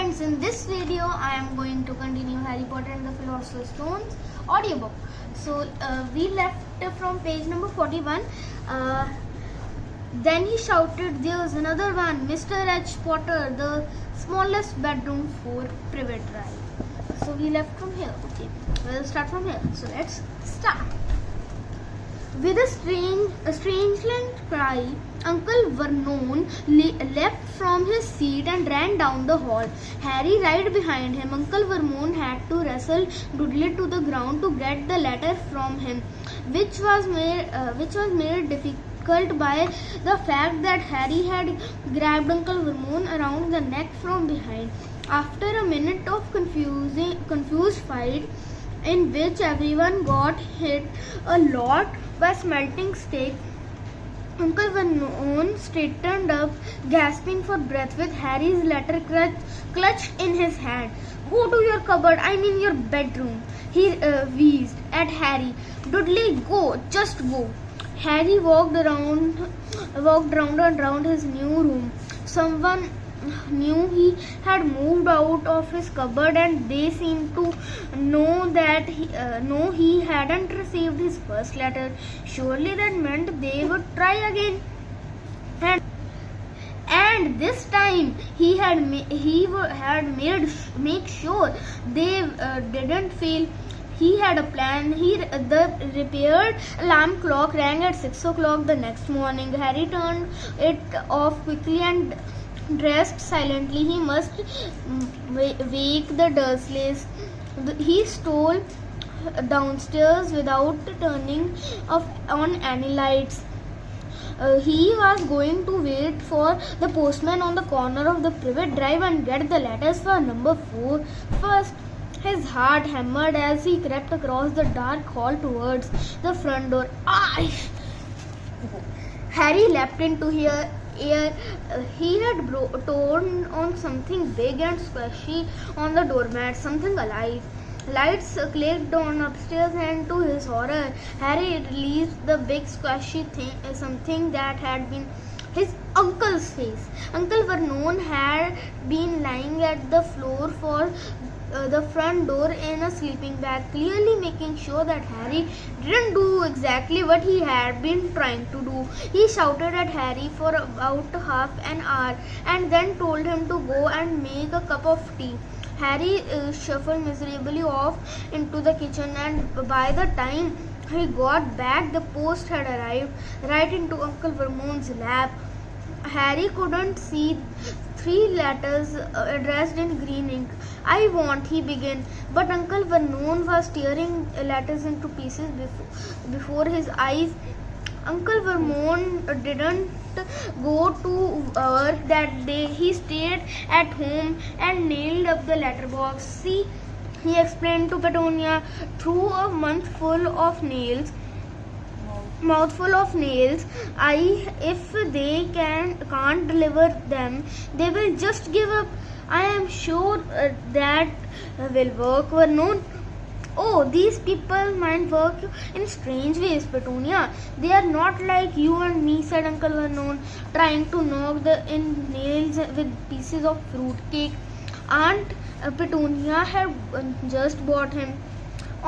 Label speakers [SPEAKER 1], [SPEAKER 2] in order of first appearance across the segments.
[SPEAKER 1] friends, in this video I am going to continue Harry Potter and the Philosopher's Stones audiobook. So we left from page number 41. Then he shouted, "There's another one, Mr. H. Potter, the smallest bedroom for Privet Drive." So we left from here. Okay, we'll start from here. So let's start. With a strange cry, Uncle Vernon leapt from his seat and ran down the hall. Harry right behind him. Uncle Vernon had to wrestle Dudley to the ground to get the letter from him, which was made difficult by the fact that Harry had grabbed Uncle Vernon around the neck from behind. After a minute of confused fight, in which everyone got hit a lot by smelting steak, Uncle Vernon straightened up, gasping for breath, with Harry's letter clutched in his hand. "Go to your cupboard, I mean your bedroom," he wheezed at Harry. "Dudley, go, just go." Harry walked round and round his new room. Someone knew he had moved out of his cupboard, and they seemed to know that he hadn't received his first letter. Surely that meant they would try again, and this time he had make sure they didn't fail. He had a plan. The repaired alarm clock rang at 6 o'clock the next morning. Harry turned it off quickly and dressed silently. He must wake the Dursleys. He stole downstairs without turning on any lights. He was going to wait for the postman on the corner of the Privet Drive and get the letters for number 4 first. His heart hammered as he crept across the dark hall towards the front door. Harry leapt into air. He had torn on something big and squishy on the doormat, something alive. Lights clicked on upstairs, and to his horror, Harry released the big squishy something that had been his uncle's face. Uncle Vernon had been lying at the floor for the front door in a sleeping bag, clearly making sure that Harry didn't do exactly what he had been trying to do. He shouted at Harry for about half an hour and then told him to go and make a cup of tea. Harry shuffled miserably off into the kitchen, and by the time he got back, the post had arrived right into Uncle Vermon's lap. Harry couldn't see 3 letters addressed in green ink. "I want," he began, but Uncle Vernon was tearing letters into pieces before his eyes. Uncle Vernon didn't go to work that day. He stayed at home and nailed up the letterbox. "See," he explained to Petunia, "through a mouthful of nails, if they can't deliver them, they will just give up. I am sure that will work, Vernon." "Oh, these people might work in strange ways, Petunia. They are not like you and me," said Uncle Vernon, trying to knock in nails with pieces of fruit cake Aunt Petunia had just bought him.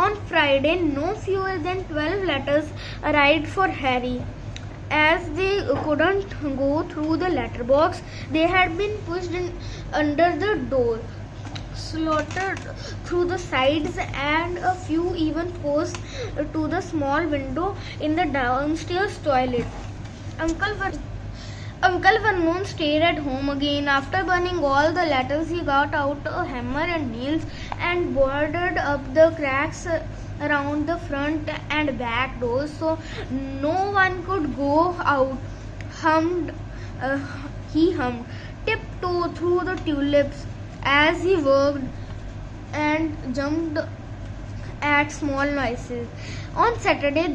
[SPEAKER 1] On Friday, no fewer than 12 letters arrived for Harry. As they couldn't go through the letterbox, they had been pushed in under the door, slotted through the sides, and a few even forced to the small window in the downstairs toilet. Uncle Vernon stayed at home again. After burning all the letters, he got out a hammer and nails and boarded up the cracks around the front and back doors so no one could go out. He hummed, "Tiptoe through the tulips," as he worked and jumped at small noises. On Saturday,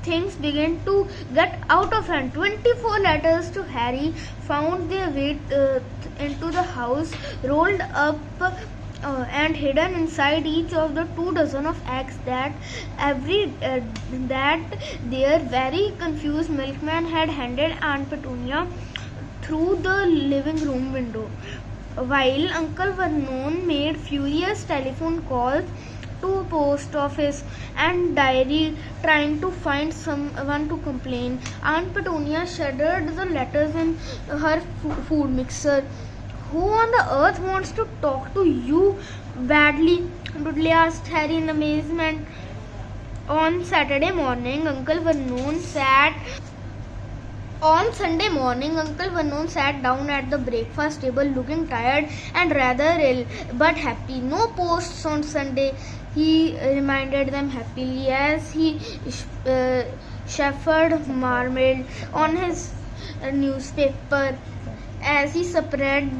[SPEAKER 1] things began to get out of hand. 24 letters to Harry found their way into the house, rolled up and hidden inside each of the 2 dozen of eggs that their very confused milkman had handed Aunt Petunia through the living room window. while Uncle Vernon made furious telephone calls to post office and diary trying to find someone to complain. Aunt Petunia shuddered the letters in her food mixer. Who on the earth wants to talk to you badly? Dudley asked Harry in amazement. On Saturday morning, On Sunday morning, Uncle Vernon sat down at the breakfast table looking tired and rather ill, but happy. No posts on Sunday, he reminded them happily as he shuffled marmalade on his newspaper. As he spread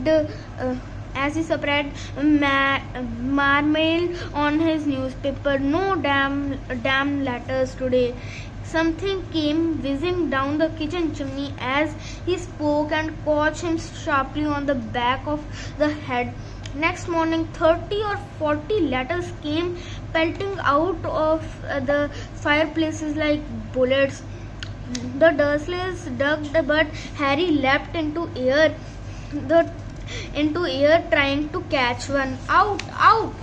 [SPEAKER 1] marmalade on his newspaper, no damn letters today. Something came whizzing down the kitchen chimney as he spoke and caught him sharply on the back of the head. Next morning, 30 or 40 letters came pelting out of the fireplaces like bullets. The Dursleys ducked, but Harry leapt into air trying to catch one. Out! Out!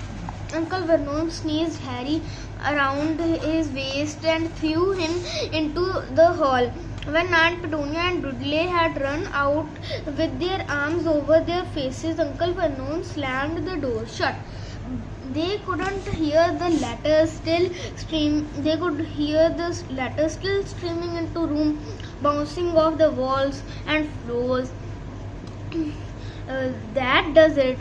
[SPEAKER 1] Uncle Vernon sneezed Harry around his waist and threw him into the hall. When Aunt Petunia and Dudley had run out with their arms over their faces, Uncle Vernon slammed the door shut. They couldn't hear the letters still streaming into room, bouncing off the walls and floors. That does it,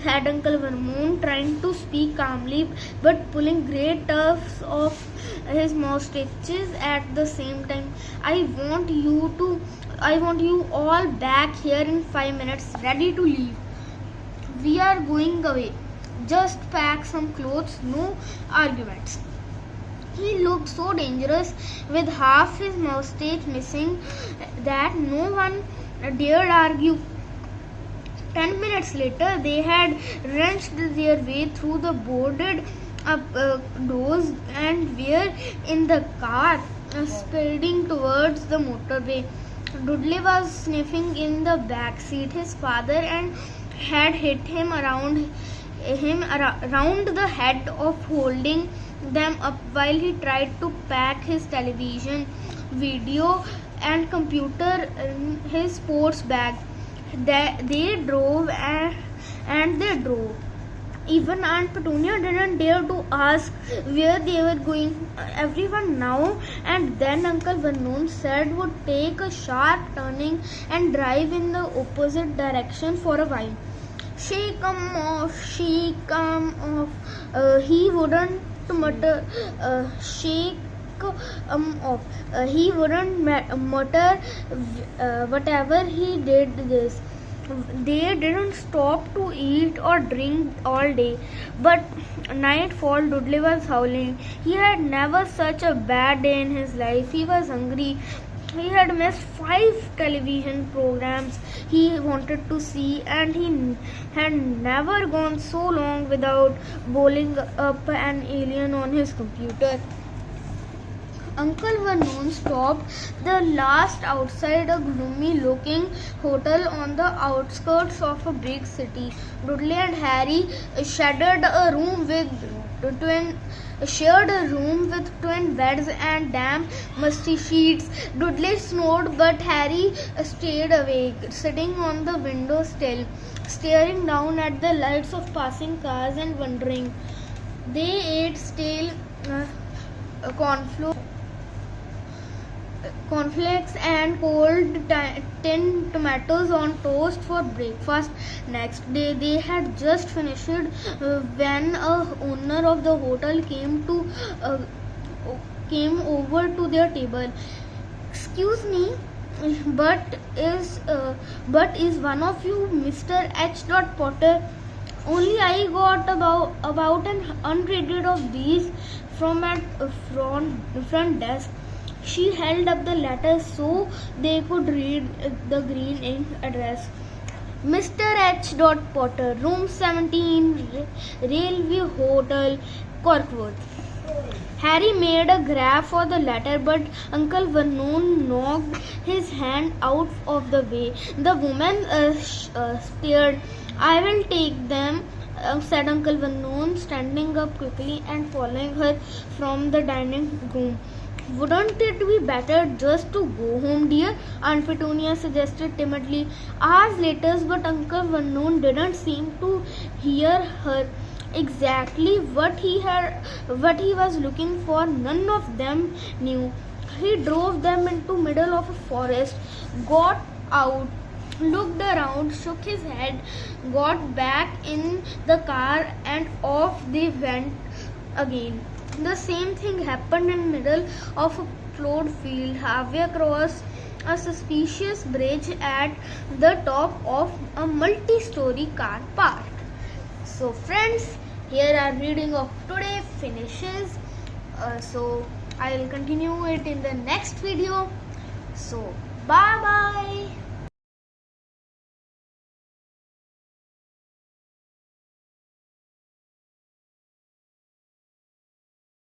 [SPEAKER 1] said Uncle Vernon, trying to speak calmly but pulling great tufts of his moustaches at the same time. I want you all back here in 5 minutes, ready to leave. We are going away. Just pack some clothes, no arguments. He looked so dangerous with half his moustache missing that no one dared argue. 10 minutes later, they had wrenched their way through the boarded up doors and were in the car, speeding towards the motorway. Dudley was sniffing in the back seat. His father had hit him around the head of holding them up while he tried to pack his television, video and computer in his sports bag. They drove and they drove. Even Aunt Petunia didn't dare to ask where they were going. Everyone now and then, Uncle Vernon said, would take a sharp turning and drive in the opposite direction for a while. Shake 'em off, he wouldn't mutter, shake 'em off. He wouldn't mutter whatever he did this. They didn't stop to eat or drink all day, but nightfall Dudley was howling. He had never such a bad day in his life. He was hungry. He had missed 5 television programs he wanted to see, and he had never gone so long without bowling up an alien on his computer. Uncle Vernon stopped the last outside a gloomy-looking hotel on the outskirts of a big city. Dudley and Harry shared a room with twin beds and damp, musty sheets. Dudley snored, but Harry stayed awake, sitting on the window sill, staring down at the lights of passing cars and wondering. They ate stale cornflakes and cold tinned tomatoes on toast for breakfast. Next day they had just finished when a owner of the hotel came over to their table. Excuse me, but is one of you Mr. H. Potter? Only I got about an unrated of these from at front desk. She held up the letters so they could read the green ink address. Mr. H. Potter, room 17, Railway Hotel, Corkworth. Harry made a grab for the letter, but Uncle Vernon knocked his hand out of the way. The woman stared I will take them, said Uncle Vernon, standing up quickly and following her from the dining room. Wouldn't it be better just to go home, dear? Aunt Petunia suggested timidly. Hours later, but Uncle Vernon didn't seem to hear her. Exactly what he was looking for, none of them knew. He drove them into middle of a forest, got out, looked around, shook his head, got back in the car, and off they went again. The same thing happened in middle of a plowed field, halfway across a suspicious bridge at the top of a multi-story car park. So friends, here our reading of today finishes. So I will continue it in the next video. So bye bye.